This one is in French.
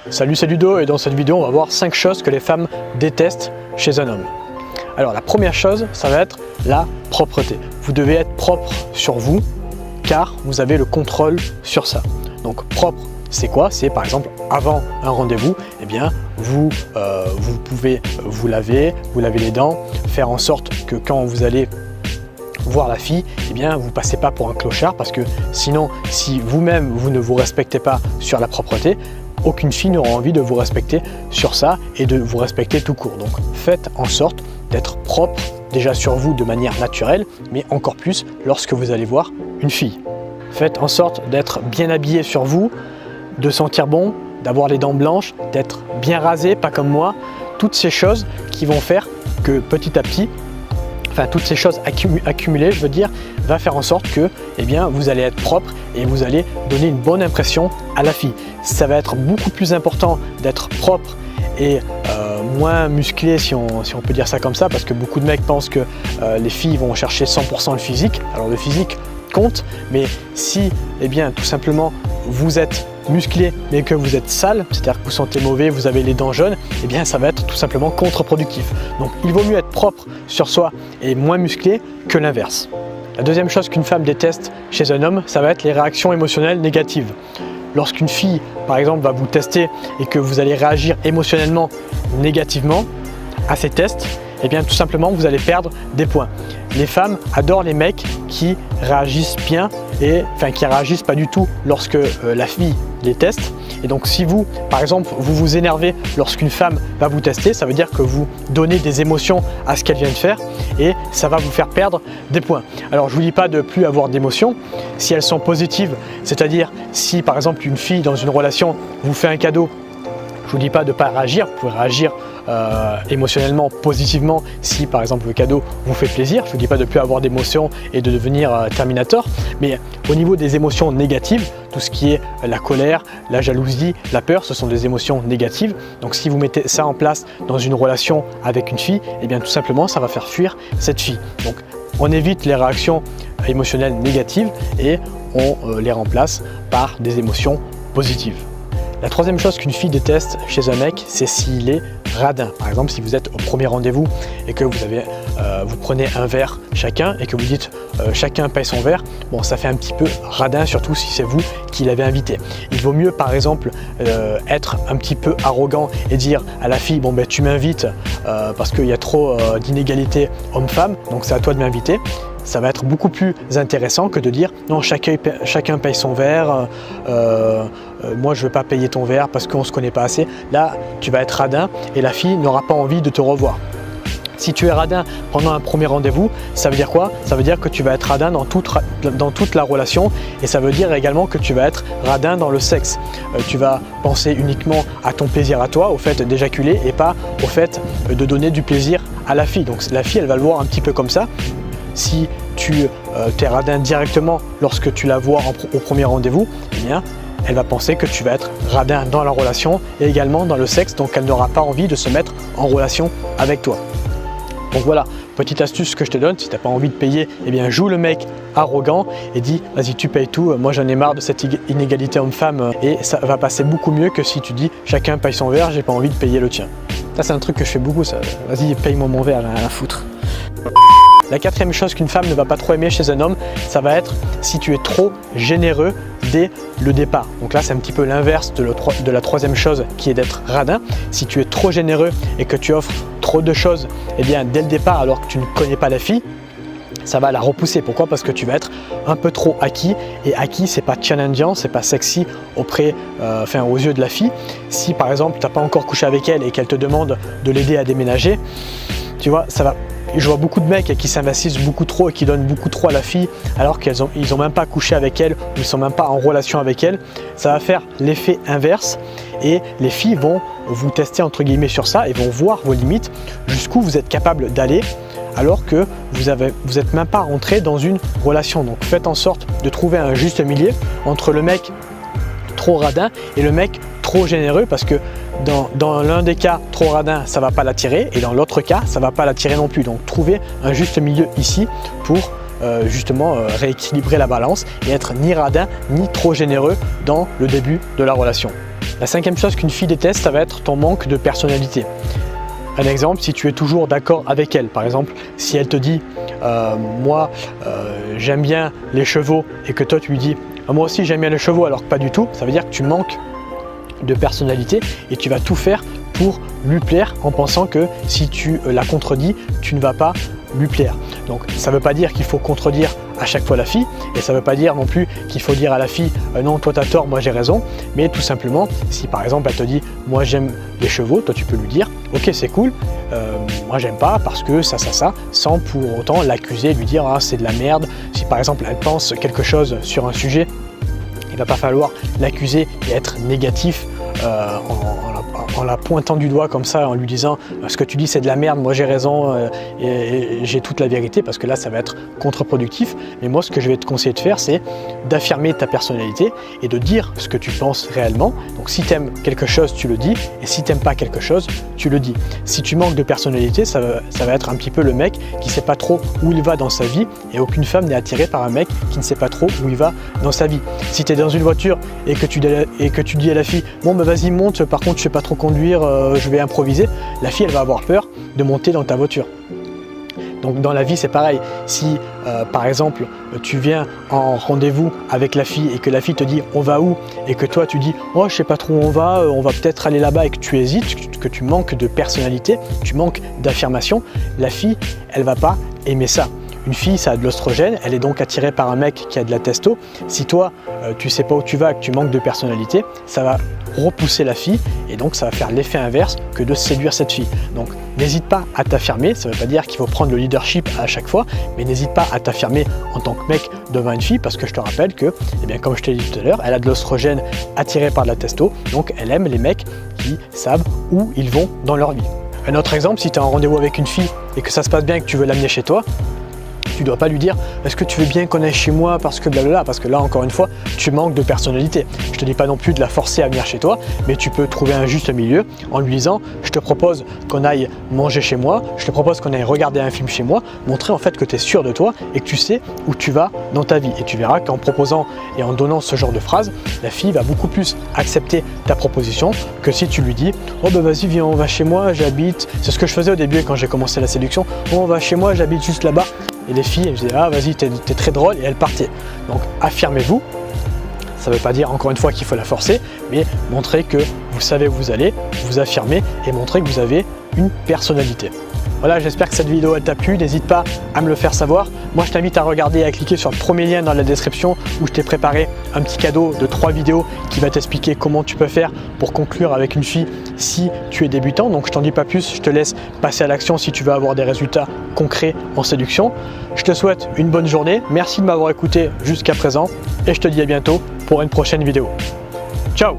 Salut, c'est Ludo et dans cette vidéo on va voir 5 choses que les femmes détestent chez un homme. Alors la première chose, ça va être la propreté. Vous devez être propre sur vous car vous avez le contrôle sur ça. Donc propre, c'est quoi? C'est par exemple avant un rendez-vous, eh bien vous pouvez vous laver les dents, faire en sorte que quand vous allez voir la fille, eh bien vous passez pas pour un clochard parce que sinon si vous-même vous ne vous respectez pas sur la propreté, aucune fille n'aura envie de vous respecter sur ça et de vous respecter tout court. Donc faites en sorte d'être propre déjà sur vous de manière naturelle, mais encore plus lorsque vous allez voir une fille. Faites en sorte d'être bien habillé sur vous, de sentir bon, d'avoir les dents blanches, d'être bien rasé, pas comme moi. Toutes ces choses qui vont faire que petit à petit, enfin toutes ces choses accumulées, je veux dire, va faire en sorte que eh bien, vous allez être propre et vous allez donner une bonne impression à la fille. Ça va être beaucoup plus important d'être propre et moins musclé si on peut dire ça comme ça, parce que beaucoup de mecs pensent que les filles vont chercher 100% le physique. Alors le physique compte, mais si eh bien, tout simplement vous êtes musclé mais que vous êtes sale, c'est-à-dire que vous sentez mauvais, vous avez les dents jaunes, eh bien ça va être tout simplement contre-productif. Donc il vaut mieux être propre sur soi et moins musclé que l'inverse. La deuxième chose qu'une femme déteste chez un homme, ça va être les réactions émotionnelles négatives. Lorsqu'une fille, par exemple, va vous tester et que vous allez réagir émotionnellement négativement à ces tests, eh bien tout simplement vous allez perdre des points. Les femmes adorent les mecs qui réagissent bien et enfin qui réagissent pas du tout lorsque la fille les teste. Et donc si vous, par exemple, vous vous énervez lorsqu'une femme va vous tester, ça veut dire que vous donnez des émotions à ce qu'elle vient de faire et ça va vous faire perdre des points. Alors je vous dis pas de plus avoir d'émotions si elles sont positives, c'est-à-dire si par exemple une fille dans une relation vous fait un cadeau, je vous dis pas de ne pas réagir, vous pouvez réagir émotionnellement, positivement si par exemple le cadeau vous fait plaisir. Je vous dis pas de plus avoir d'émotions et de devenir Terminator, mais au niveau des émotions négatives, tout ce qui est la colère, la jalousie, la peur, ce sont des émotions négatives. Donc si vous mettez ça en place dans une relation avec une fille, et bien tout simplement ça va faire fuir cette fille. Donc on évite les réactions émotionnelles négatives et on les remplace par des émotions positives. La troisième chose qu'une fille déteste chez un mec, c'est s'il est radin. Par exemple, si vous êtes au premier rendez-vous et que vous prenez un verre chacun et que vous dites chacun paye son verre, bon, ça fait un petit peu radin, surtout si c'est vous qui l'avez invité. Il vaut mieux par exemple être un petit peu arrogant et dire à la fille bon ben tu m'invites parce qu'il y a trop d'inégalité homme-femme, donc c'est à toi de m'inviter. Ça va être beaucoup plus intéressant que de dire non, chacun paye son verre, moi je ne veux pas payer ton verre parce qu'on ne se connaît pas assez. Là, tu vas être radin et la fille n'aura pas envie de te revoir. Si tu es radin pendant un premier rendez-vous, ça veut dire quoi? Ça veut dire que tu vas être radin dans toute la relation et ça veut dire également que tu vas être radin dans le sexe. Tu vas penser uniquement à ton plaisir à toi, au fait d'éjaculer et pas au fait de donner du plaisir à la fille. Donc la fille, elle va le voir un petit peu comme ça. Si tu es radin directement lorsque tu la vois au premier rendez-vous, eh bien, elle va penser que tu vas être radin dans la relation et également dans le sexe, donc elle n'aura pas envie de se mettre en relation avec toi. Donc voilà, petite astuce que je te donne, si tu n'as pas envie de payer, eh bien joue le mec arrogant et dis vas-y tu payes tout, moi j'en ai marre de cette inégalité homme-femme et ça va passer beaucoup mieux que si tu dis chacun paye son verre, j'ai pas envie de payer le tien. Ça c'est un truc que je fais beaucoup, ça. Vas-y paye-moi mon verre, rien à foutre. La quatrième chose qu'une femme ne va pas trop aimer chez un homme, ça va être si tu es trop généreux dès le départ. Donc là, c'est un petit peu l'inverse de la troisième chose qui est d'être radin. Si tu es trop généreux et que tu offres trop de choses eh bien, dès le départ alors que tu ne connais pas la fille, ça va la repousser. Pourquoi? Parce que tu vas être un peu trop acquis et acquis, c'est pas challengeant, c'est pas sexy aux yeux de la fille. Si par exemple, tu n'as pas encore couché avec elle et qu'elle te demande de l'aider à déménager, tu vois, ça va. Je vois beaucoup de mecs qui s'investissent beaucoup trop et qui donnent beaucoup trop à la fille alors qu'ils n'ont même pas couché avec elle ou ils ne sont même pas en relation avec elle. Ça va faire l'effet inverse et les filles vont vous tester entre guillemets sur ça et vont voir vos limites, jusqu'où vous êtes capable d'aller alors que vous n'êtes même pas rentré dans une relation. Donc faites en sorte de trouver un juste milieu entre le mec trop radin et le mec trop généreux, parce que dans l'un des cas, trop radin, ça ne va pas l'attirer, et dans l'autre cas, ça ne va pas l'attirer non plus. Donc trouvez un juste milieu ici pour justement rééquilibrer la balance et être ni radin ni trop généreux dans le début de la relation. La cinquième chose qu'une fille déteste, ça va être ton manque de personnalité. Un exemple, si tu es toujours d'accord avec elle, par exemple, si elle te dit moi j'aime bien les chevaux et que toi tu lui dis moi aussi j'aime bien les chevaux alors que pas du tout, ça veut dire que tu manques de personnalité et tu vas tout faire pour lui plaire en pensant que si tu la contredis, tu ne vas pas lui plaire. Donc ça ne veut pas dire qu'il faut contredire à chaque fois la fille et ça ne veut pas dire non plus qu'il faut dire à la fille non toi tu as tort, moi j'ai raison, mais tout simplement si par exemple elle te dit moi j'aime les chevaux, toi tu peux lui dire ok c'est cool, moi j'aime pas parce que ça, sans pour autant l'accuser, lui dire ah c'est de la merde. Si par exemple elle pense quelque chose sur un sujet, il ne va pas falloir l'accuser et être négatif en la pointant du doigt comme ça, en lui disant ce que tu dis c'est de la merde, moi j'ai raison et j'ai toute la vérité, parce que là ça va être contre-productif. Mais moi ce que je vais te conseiller de faire, c'est d'affirmer ta personnalité et de dire ce que tu penses réellement. Donc si tu aimes quelque chose, tu le dis, et si tu n'aimes pas quelque chose, tu le dis. Si tu manques de personnalité, ça va être un petit peu le mec qui ne sait pas trop où il va dans sa vie, et aucune femme n'est attirée par un mec qui ne sait pas trop où il va dans sa vie. Si tu es dans une voiture et que tu dis à la fille bon bah vas-y monte, par contre je sais pas trop conduire, je vais improviser, la fille elle va avoir peur de monter dans ta voiture. Donc dans la vie c'est pareil, si par exemple tu viens en rendez-vous avec la fille et que la fille te dit on va où, et que toi tu dis oh je sais pas trop où on va peut-être aller là-bas, et que tu hésites, que tu manques de personnalité, tu manques d'affirmation, la fille elle va pas aimer ça. Une fille, ça a de l'oestrogène, elle est donc attirée par un mec qui a de la testo. Si toi, tu sais pas où tu vas, que tu manques de personnalité, ça va repousser la fille et donc ça va faire l'effet inverse que de séduire cette fille. Donc n'hésite pas à t'affirmer, ça ne veut pas dire qu'il faut prendre le leadership à chaque fois, mais n'hésite pas à t'affirmer en tant que mec devant une fille, parce que je te rappelle que, eh bien, comme je t'ai dit tout à l'heure, elle a de l'oestrogène attirée par de la testo, donc elle aime les mecs qui savent où ils vont dans leur vie. Un autre exemple, si tu es en rendez-vous avec une fille et que ça se passe bien et que tu veux l'amener chez toi, tu ne dois pas lui dire est-ce que tu veux bien qu'on aille chez moi parce que blablabla, parce que là encore une fois tu manques de personnalité. Je te dis pas non plus de la forcer à venir chez toi, mais tu peux trouver un juste milieu en lui disant je te propose qu'on aille manger chez moi, je te propose qu'on aille regarder un film chez moi, montrer en fait que tu es sûr de toi et que tu sais où tu vas dans ta vie. Et tu verras qu'en proposant et en donnant ce genre de phrase, la fille va beaucoup plus accepter ta proposition que si tu lui dis oh bah vas-y viens on va chez moi, j'habite, c'est ce que je faisais au début quand j'ai commencé la séduction, oh, on va chez moi, j'habite juste là-bas. Et les filles, elles disaient ah vas-y t'es très drôle, et elles partaient. Donc affirmez-vous, ça ne veut pas dire encore une fois qu'il faut la forcer, mais montrer que vous savez où vous allez, vous affirmer et montrer que vous avez une personnalité. Voilà, j'espère que cette vidéo elle t'a plu, n'hésite pas à me le faire savoir. Moi je t'invite à regarder et à cliquer sur le premier lien dans la description où je t'ai préparé un petit cadeau de 3 vidéos qui va t'expliquer comment tu peux faire pour conclure avec une fille si tu es débutant. Donc je t'en dis pas plus, je te laisse passer à l'action si tu veux avoir des résultats concrets en séduction. Je te souhaite une bonne journée, merci de m'avoir écouté jusqu'à présent et je te dis à bientôt pour une prochaine vidéo. Ciao!